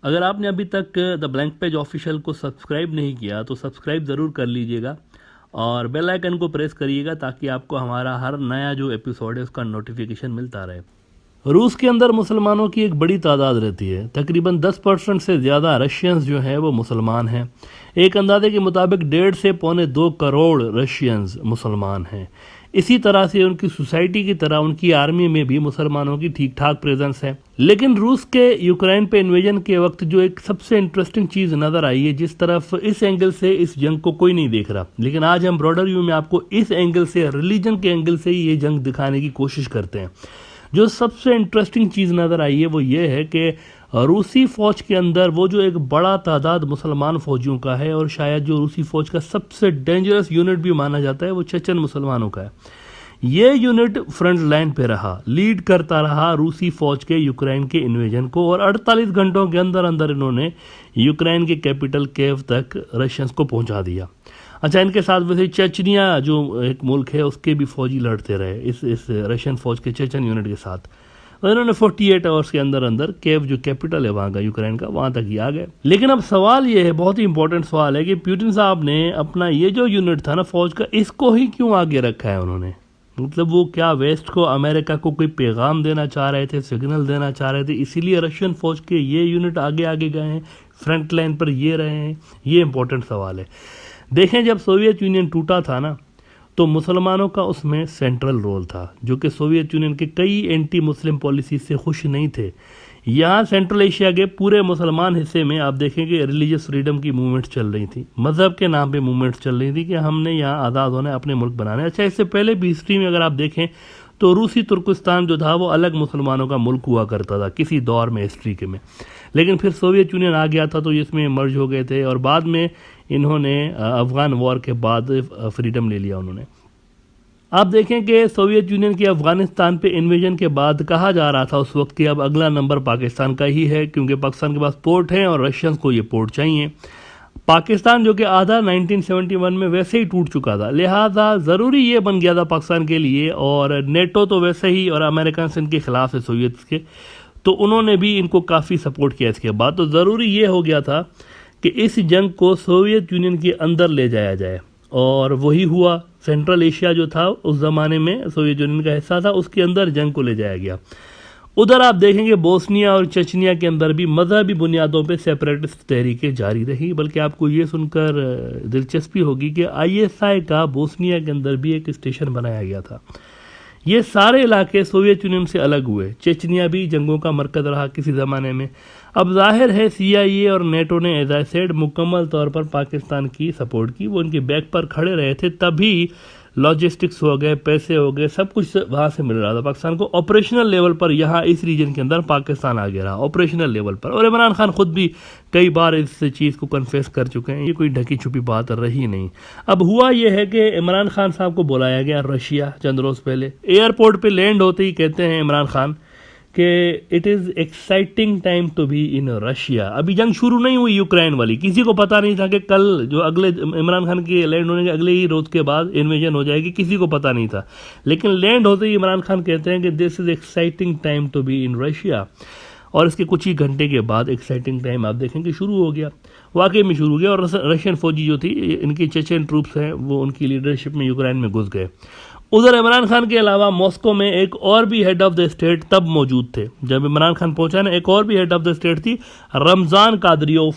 अगर आपने अभी तक द ब्लैंक पेज ऑफिशियल को सब्सक्राइब नहीं किया तो सब्सक्राइब ज़रूर कर लीजिएगा और बेल आइकन को प्रेस करिएगा ताकि आपको हमारा हर नया जो एपिसोड है उसका नोटिफिकेशन मिलता रहे। रूस के अंदर मुसलमानों की एक बड़ी तादाद रहती है। तकरीबन 10% से ज़्यादा रशियंस जो हैं वो मुसलमान हैं। एक अंदाजे के मुताबिक 1.5 से 2.25 करोड़ रशियंस मुसलमान हैं। इसी तरह से उनकी सोसाइटी की तरह उनकी आर्मी में भी मुसलमानों की ठीक ठाक प्रेजेंस है। लेकिन रूस के यूक्रेन पे इन्वेजन के वक्त जो एक सबसे इंटरेस्टिंग चीज़ नज़र आई है, जिस तरफ इस एंगल से इस जंग को कोई नहीं देख रहा, लेकिन आज हम ब्रॉडर व्यू में आपको इस एंगल से, रिलीजन के एंगल से ही ये जंग दिखाने की कोशिश करते हैं। जो सबसे इंटरेस्टिंग चीज़ नज़र आई है वो ये है कि रूसी फ़ौज के अंदर वो जो एक बड़ा तादाद मुसलमान फ़ौजियों का है, और शायद जो रूसी फ़ौज का सबसे डेंजरस यूनिट भी माना जाता है वो चेचन मुसलमानों का है। ये यूनिट फ्रंट लाइन पे रहा, लीड करता रहा रूसी फ़ौज के यूक्रेन के इन्वेजन को, और 48 घंटों के अंदर अंदर इन्होंने यूक्रेन के कैपिटल कीव तक रशियंस को पहुंचा दिया। अच्छा, इनके साथ वैसे चेचनिया जो एक मुल्क है उसके भी फौजी लड़ते रहे इस रशियन फ़ौज के चेचन यूनिट के साथ। और इन्होंने 48 आवर्स के अंदर अंदर कीव जो कैपिटल है वहाँ का यूक्रेन का, वहाँ तक ही आ गए। लेकिन अब सवाल ये है, बहुत ही इंपॉर्टेंट सवाल है कि पुतिन साहब ने अपना ये जो यूनिट था ना फ़ौज का, इसको ही क्यों आगे रखा है उन्होंने? मतलब वो क्या वेस्ट को, अमेरिका को कोई पैगाम देना चाह रहे थे, सिग्नल देना चाह रहे थे, इसीलिए रशियन फ़ौज के ये यूनिट आगे आगे गए हैं, फ्रंट लाइन पर ये रहे हैं? ये इंपॉर्टेंट सवाल है। देखें, जब सोवियत यूनियन टूटा था ना, तो मुसलमानों का उसमें सेंट्रल रोल था, जो कि सोवियत यूनियन के कई एंटी मुस्लिम पॉलिसी से खुश नहीं थे। यहाँ सेंट्रल एशिया के पूरे मुसलमान हिस्से में आप देखेंगे रिलीजियस फ्रीडम की मूवमेंट चल रही थी, मज़हब के नाम पे मूवमेंट चल रही थी कि हमने यहाँ आज़ाद होना है, अपने मुल्क बनाना है। अच्छा, इससे पहले भी हिस्ट्री में अगर आप देखें तो रूसी तुर्किस्तान जो था वो अलग मुसलमानों का मुल्क हुआ करता था किसी दौर में हिस्ट्री के में, लेकिन फिर सोवियत यूनियन आ गया था तो इसमें मर्ज हो गए थे, और बाद में इन्होंने अफ़गान वॉर के बाद फ्रीडम ले लिया उन्होंने। आप देखें कि सोवियत यूनियन की अफ़गानिस्तान पे इन्वेजन के बाद कहा जा रहा था उस वक्त कि अब अगला नंबर पाकिस्तान का ही है, क्योंकि पाकिस्तान के पास पोर्ट हैं और रशियंस को ये पोर्ट चाहिए। पाकिस्तान जो कि आधा 1971 में वैसे ही टूट चुका था, लिहाजा ज़रूरी ये बन गया था पाकिस्तान के लिए, और नेटो तो वैसे ही, और अमेरिकन इनके खिलाफ है सोवियत के, तो उन्होंने भी इनको काफ़ी सपोर्ट किया इसके बाद। तो ज़रूरी ये हो गया था कि इस जंग को सोवियत यूनियन के अंदर ले जाया जाए, और वही हुआ। सेंट्रल एशिया जो था उस ज़माने में सोवियत यूनियन का हिस्सा था, उसके अंदर जंग को ले जाया गया। उधर आप देखेंगे बोस्निया और चेचनिया के अंदर भी मजहबी बुनियादों पे सेपरेटिस्ट तहरीकें जारी रही। बल्कि आपको ये सुनकर दिलचस्पी होगी कि ISI का बोस्निया के अंदर भी एक स्टेशन बनाया गया था। ये सारे इलाके सोवियत यूनियन से अलग हुए। चेचनिया भी जंगों का मरकज़ रहा किसी ज़माने में। अब जाहिर है CIA और नेटो ने एज आई सेड मुकम्मल तौर पर पाकिस्तान की सपोर्ट की, वो उनके बैक पर खड़े रहे थे, तभी लॉजिस्टिक्स हो गए, पैसे हो गए, सब कुछ वहाँ से मिल रहा था पाकिस्तान को। ऑपरेशनल लेवल पर यहाँ इस रीजन के अंदर पाकिस्तान आगे रहा ऑपरेशनल लेवल पर, और इमरान खान खुद भी कई बार इस चीज़ को कन्फेस कर चुके हैं, ये कोई ढकी छुपी बात रही नहीं। अब हुआ यह है कि इमरान खान साहब को बुलाया गया रशिया चंद रोज़ पहले। एयरपोर्ट पर लैंड होते ही कहते हैं इमरान खान कि it is exciting time to be in Russia. अभी जंग शुरू नहीं हुई यूक्रेन वाली, किसी को पता नहीं था कि कल जो अगले इमरान खान के लैंड होने के अगले ही रोज के बाद इन्वेजन हो जाएगी, किसी को पता नहीं था। लेकिन लैंड होते ही इमरान खान कहते हैं कि this is exciting time to be in Russia, और इसके कुछ ही घंटे के बाद एक्साइटिंग टाइम आप देखेंगे शुरू हो गया, वाकई में शुरू हो गया। और रशियन फौजी जो थी, इनकी चेचन ट्रूप्स हैं, वो उनकी लीडरशिप में यूक्रेन में घुस गए। उधर इमरान खान के अलावा मॉस्को में एक और भी हेड ऑफ द स्टेट तब मौजूद थे जब इमरान खान पहुंचा ना, एक और भी हेड ऑफ द स्टेट थी, रमज़ान कादरियोव।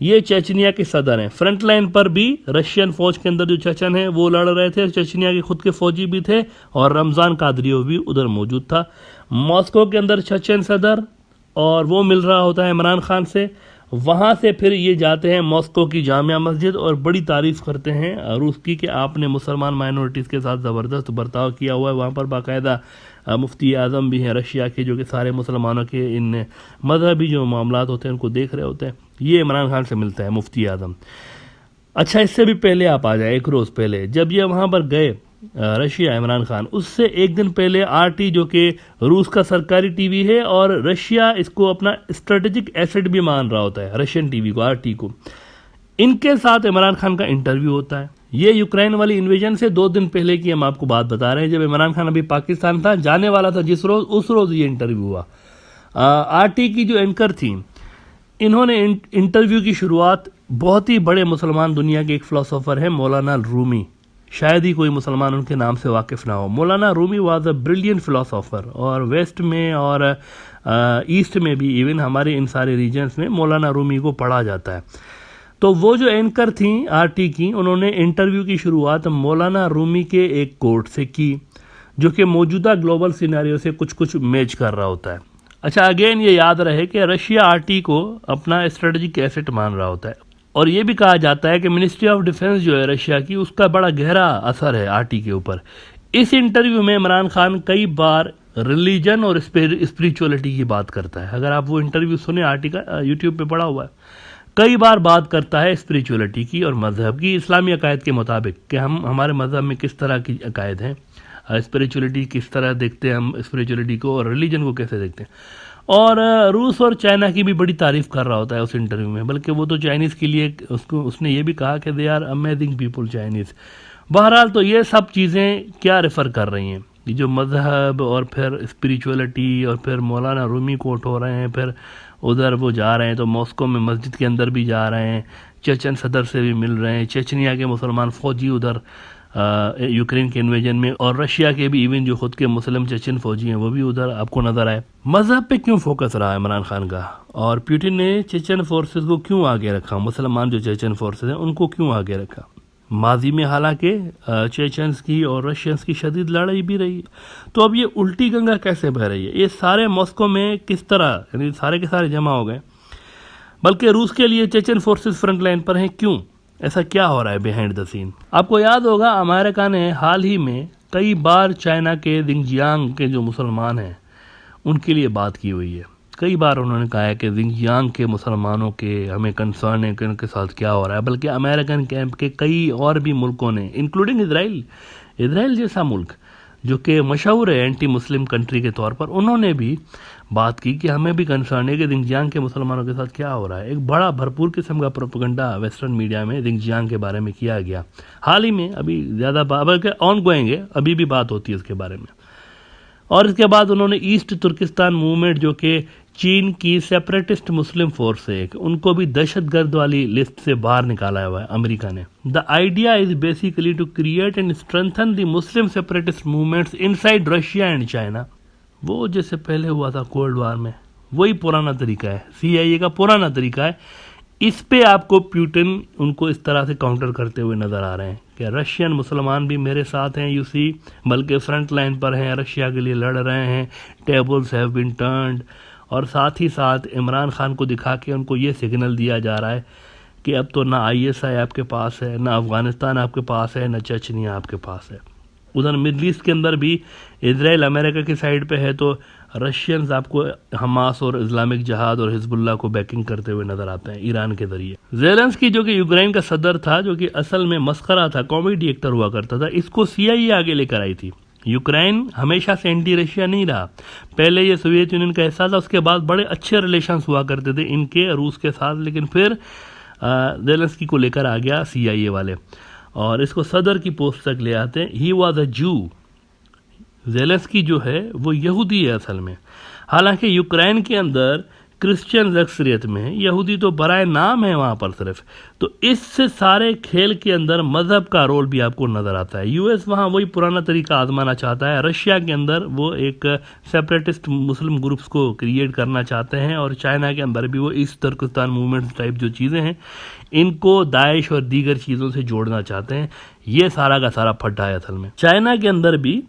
ये चेचनिया के सदर हैं। फ्रंट लाइन पर भी रशियन फौज के अंदर जो चेचन हैं वो लड़ रहे थे, चेचनिया के खुद के फौजी भी थे, और रमज़ान कादरियोव भी उधर मौजूद था। मॉस्को के अंदर चेचन सदर, और वो मिल रहा होता है इमरान खान से। वहाँ से फिर ये जाते हैं मॉस्को की जामिया मस्जिद और बड़ी तारीफ़ करते हैं रूस की कि आपने मुसलमान माइनॉरिटीज़ के साथ ज़बरदस्त बर्ताव किया हुआ है। वहाँ पर बाकायदा मुफ्ती आज़म भी हैं रशिया के, जो कि सारे मुसलमानों के इन मजहबी जो मामलात होते हैं उनको देख रहे होते हैं। ये इमरान खान से मिलता है मुफ्ती आज़म। अच्छा, इससे भी पहले आप आ जाए, एक रोज़ पहले जब ये वहाँ पर गए रशिया, इमरान खान, उससे एक दिन पहले RT जो कि रूस का सरकारी टीवी है, और रशिया इसको अपना स्ट्रेटेजिक एसेट भी मान रहा होता है, रशियन टीवी को, RT को, इनके साथ इमरान खान का इंटरव्यू होता है। ये यूक्रेन वाली इन्वेजन से 2 दिन पहले की हम आपको बात बता रहे हैं, जब इमरान खान अभी पाकिस्तान था, जाने वाला था जिस रोज़, उस रोज़ ये इंटरव्यू हुआ। RT की जो एंकर थी इन्होंने इंटरव्यू की शुरुआत बहुत ही बड़े मुसलमान दुनिया के एक फ़िलासफ़र हैं मौलाना रूमी, शायद ही कोई मुसलमान उनके नाम से वाकिफ़ ना हो। मौलाना Rumi was a brilliant philosopher, और वेस्ट में और ईस्ट में भी, इवन हमारे इन सारे रीजन्स में मौलाना रूमी को पढ़ा जाता है। तो वो जो एंकर थी आरटी की, उन्होंने इंटरव्यू की शुरुआत मौलाना रूमी के एक कोट से की, जो कि मौजूदा ग्लोबल सिनेरियो से कुछ कुछ मैच कर रहा होता है। अच्छा, अगेन ये याद रहे कि रशिया आरटी को अपना स्ट्रेटजिक एसेट मान रहा होता है, और ये भी कहा जाता है कि मिनिस्ट्री ऑफ डिफेंस जो है रशिया की, उसका बड़ा गहरा असर है आरटी के ऊपर। इस इंटरव्यू में इमरान खान कई बार रिलीजन और स्पिरिचुअलिटी की बात करता है। अगर आप वो इंटरव्यू सुने आरटी का, यूट्यूब पे पड़ा हुआ है, कई बार बात करता है स्पिरिचुअलिटी की और मज़हब की, इस्लामी अकायद के मुताबिक कि हम हमारे मज़हब में किस तरह की अकायद हैं, स्पिरिचुअलिटी किस तरह देखते हैं हम स्पिरिचुअलिटी को, और रिलीजन को कैसे देखते हैं। और रूस और चाइना की भी बड़ी तारीफ़ कर रहा होता है उस इंटरव्यू में, बल्कि वो तो चाइनीज़ के लिए उसने ये भी कहा कि they are amazing people Chinese. बहरहाल, तो ये सब चीज़ें क्या रेफ़र कर रही हैं, ये जो मज़हब और फिर स्पिरिचुअलिटी, और फिर मौलाना रूमी कोट हो रहे हैं, फिर उधर वो जा रहे हैं तो मॉस्को में मस्जिद के अंदर भी जा रहे हैं, चेचन सदर से भी मिल रहे हैं, चेचनिया के मुसलमान फ़ौजी उधर यूक्रेन के इन्वेजन में, और रशिया के भी इवन जो खुद के मुस्लिम चेचन फ़ौजी हैं वो भी उधर आपको नज़र आए। मज़हब पे क्यों फोकस रहा है इमरान खान का, और पुतिन ने चेचन फोर्सेस को क्यों आगे रखा, मुसलमान जो चेचन फोर्सेस हैं उनको क्यों आगे रखा। माजी में हालांकि चेचन्स की और रशियंस की शदीद लड़ाई भी रही है, तो अब ये उल्टी गंगा कैसे बह रही है, ये सारे मॉस्को में किस तरह, यानी सारे के सारे जमा हो गए। बल्कि रूस के लिए चेचन फोर्सेस फ्रंट लाइन पर हैं, क्यों, ऐसा क्या हो रहा है बिहाइंड द सीन। आपको याद होगा अमेरिका ने हाल ही में कई बार चाइना के जिंगजियांग के जो मुसलमान हैं उनके लिए बात की हुई है। कई बार उन्होंने कहा है कि जिंगजियांग के मुसलमानों के हमें कंसर्न है कि उनके साथ क्या हो रहा है। बल्कि अमेरिकन कैंप के कई और भी मुल्कों ने, इंक्लूडिंग इसराइल जैसा मुल्क जो कि मशहूर है एंटी मुस्लिम कंट्री के तौर पर, उन्होंने भी बात की कि हमें भी कंसर्न है कि जिंगजियांग के मुसलमानों के साथ क्या हो रहा है। एक बड़ा भरपूर किस्म का प्रोपेगेंडा वेस्टर्न मीडिया में जिंगजियांग के बारे में किया गया हाल ही में, अभी ज़्यादा बल्कि ऑन गोइंग है, अभी भी बात होती है इसके बारे में। और इसके बाद उन्होंने ईस्ट तुर्किस्तान मूवमेंट जो कि चीन की सेपरेटिस्ट मुस्लिम फोर्स है, उनको भी दहशतगर्द वाली लिस्ट से बाहर निकाला हुआ है अमेरिका ने। The idea is basically to create and strengthen the Muslim separatist movements inside Russia and China. वो जैसे पहले हुआ था कोल्ड वार में, वही पुराना तरीका है, CIA का पुराना तरीका है। इस पे आपको पुतिन उनको इस तरह से काउंटर करते हुए नज़र आ रहे हैं कि रशियन मुसलमान भी मेरे साथ हैं, यूसी बल्कि फ्रंट लाइन पर हैं, रशिया के लिए लड़ रहे हैं, टेबल्स हैव बीन टर्न्ड। और साथ ही साथ इमरान खान को दिखा के उनको ये सिग्नल दिया जा रहा है कि अब तो ना ISI आपके पास है, ना अफ़गानिस्तान आपके पास है, ना चेचनिया आपके पास है। उधर मिडल ईस्ट के अंदर भी इजराइल अमेरिका की साइड पे है, तो रशियंस आपको हमास और इस्लामिक जहाद और हिजबुल्लाह को बैकिंग करते हुए नजर आते हैं ईरान के जरिए। ज़ेलेंस्की जो कि यूक्रेन का सदर था, जो कि असल में मस्खरा था, कॉमेडी एक्टर हुआ करता था, इसको CIA आगे लेकर आई थी। यूक्रेन हमेशा से एंटी रशिया नहीं रहा, पहले ये सोवियत यूनियन का हिस्सा था, उसके बाद बड़े अच्छे रिलेशंस हुआ करते थे इनके रूस के साथ, लेकिन फिर ज़ेलेंस्की को लेकर आ गया CIA वाले और इसको सदर की पोस्ट तक ले आते हैं। ही वॉज अ जू, ज़ेलेंस्की जो है वो यहूदी है असल में, हालांकि यूक्रेन के अंदर क्रिश्चियन अक्सरियत में है, यहूदी तो बराए नाम है वहाँ पर सिर्फ। तो इससे सारे खेल के अंदर मज़हब का रोल भी आपको नज़र आता है। US वहाँ वही पुराना तरीका आजमाना चाहता है, रशिया के अंदर वो एक सेपरेटिस्ट मुस्लिम ग्रुप्स को क्रिएट करना चाहते हैं, और चाइना के अंदर भी वो ईस्ट तुर्किस्तान मूवमेंट टाइप जो चीज़ें हैं इनको दाइश और दीगर चीज़ों से जोड़ना चाहते हैं। ये सारा का सारा फड्डा है असल में। चाइना के अंदर भी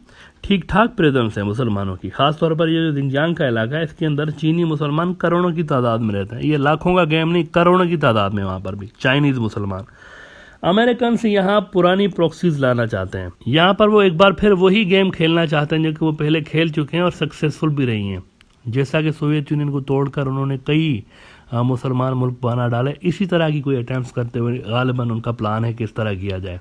ठीक ठाक प्रेजेंस है मुसलमानों की, खासतौर पर ये जो जिंगजियांग का इलाका है इसके अंदर चीनी मुसलमान करोड़ों की तादाद में रहते हैं। ये लाखों का गेम नहीं, करोड़ों की तादाद में वहाँ पर भी चाइनीज़ मुसलमान। अमेरिकन से यहाँ पुरानी प्रॉक्सीज लाना चाहते हैं, यहाँ पर वो एक बार फिर वही गेम खेलना चाहते हैं जो कि वो पहले खेल चुके हैं और सक्सेसफुल भी रही हैं। जैसा कि सोवियत यूनियन को तोड़कर उन्होंने कई मुसलमान मुल्क बना डाले, इसी तरह की कोई अटैम्प्ट करते हुए गालिबन उनका प्लान है किस तरह किया जाए।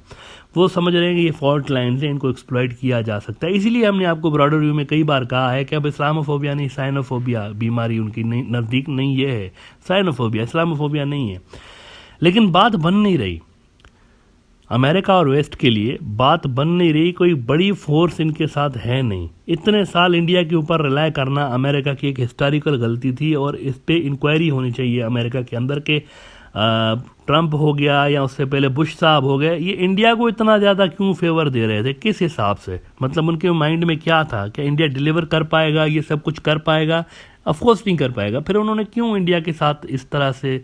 वो समझ रहे हैं कि ये फॉल्ट लाइन से इनको एक्सप्लॉइट किया जा सकता है। इसीलिए हमने आपको ब्रॉडर व्यू में कई बार कहा है कि अब इस्लामोफोबिया नहीं, साइनोफोबिया बीमारी उनकी नज़दीक नहीं, ये है साइनोफोबिया, इस्लामोफोबिया नहीं है। लेकिन बात बन नहीं रही। अमेरिका और वेस्ट के लिए बात बन नहीं रही, कोई बड़ी फोर्स इनके साथ है नहीं। इतने साल इंडिया के ऊपर रिलाय करना अमेरिका की एक हिस्टोरिकल गलती थी और इस पे इंक्वायरी होनी चाहिए अमेरिका के अंदर के। ट्रंप हो गया या उससे पहले बुश साहब हो गए, ये इंडिया को इतना ज़्यादा क्यों फेवर दे रहे थे, किस हिसाब से, मतलब उनके माइंड में क्या था, क्या इंडिया डिलीवर कर पाएगा, ये सब कुछ कर पाएगा? ऑफकोर्स नहीं कर पाएगा। फिर उन्होंने क्यों इंडिया के साथ इस तरह से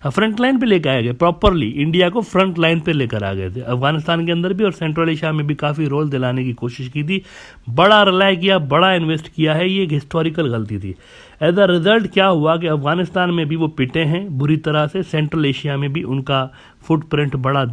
फ्रंट लाइन पे लेकर आ गए, प्रॉपरली इंडिया को फ्रंट लाइन पे लेकर आ गए थे। अफगानिस्तान के अंदर भी और सेंट्रल एशिया में भी काफ़ी रोल दिलाने की कोशिश की थी, बड़ा रिलाय किया, बड़ा इन्वेस्ट किया है, ये एक हिस्टोरिकल गलती थी। एज अ रिजल्ट क्या हुआ कि अफगानिस्तान में भी वो पिटे हैं बुरी तरह से, सेंट्रल एशिया में भी उनका फुटप्रिंट बड़ा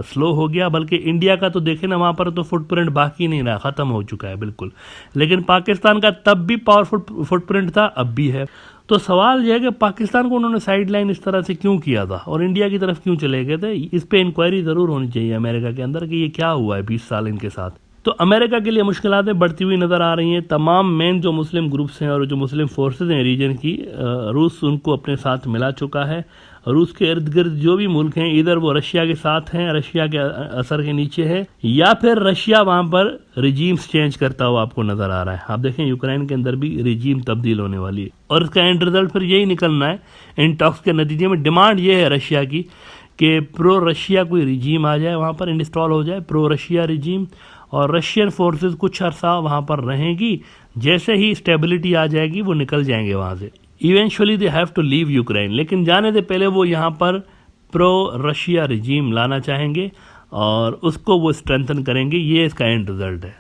स्लो हो गया, बल्कि इंडिया का तो देखें ना, वहाँ पर तो फुटप्रिंट बाकी नहीं रहा, ख़त्म हो चुका है बिल्कुल। लेकिन पाकिस्तान का तब भी पावरफुल फुटप्रिंट था, अब भी है। तो सवाल यह है कि पाकिस्तान को उन्होंने साइड लाइन इस तरह से क्यों किया था और इंडिया की तरफ क्यों चले गए थे? इस पे इंक्वायरी ज़रूर होनी चाहिए अमेरिका के अंदर कि ये क्या हुआ है 20 साल इनके साथ। तो अमेरिका के लिए मुश्किलातें बढ़ती हुई नज़र आ रही हैं। तमाम मेन जो मुस्लिम ग्रुप्स हैं और जो मुस्लिम फोर्सेज हैं रीजन की, रूस उनको अपने साथ मिला चुका है। रूस के इर्द गिर्द जो भी मुल्क हैं, इधर वो रशिया के साथ हैं, रशिया के असर के नीचे है, या फिर रशिया वहाँ पर रिजीम्स चेंज करता हुआ आपको नज़र आ रहा है। आप देखें यूक्रेन के अंदर भी रिजीम तब्दील होने वाली है और इसका एंड रिजल्ट फिर यही निकलना है। इन टॉक्स के नतीजे में डिमांड ये है रशिया की कि प्रो रशिया कोई रिजीम आ जाए, वहाँ पर इंस्टॉल हो जाए प्रो रशिया रिजीम, और रशियन फोर्सेस कुछ अरसा वहाँ पर रहेंगी। जैसे ही स्टेबिलिटी आ जाएगी वो निकल जाएंगे वहाँ से। Eventually they have to leave Ukraine, लेकिन जाने से पहले वो यहाँ पर प्रो रशिया रिजीम लाना चाहेंगे और उसको वो स्ट्रेंथन करेंगे। ये इसका एंड रिजल्ट है।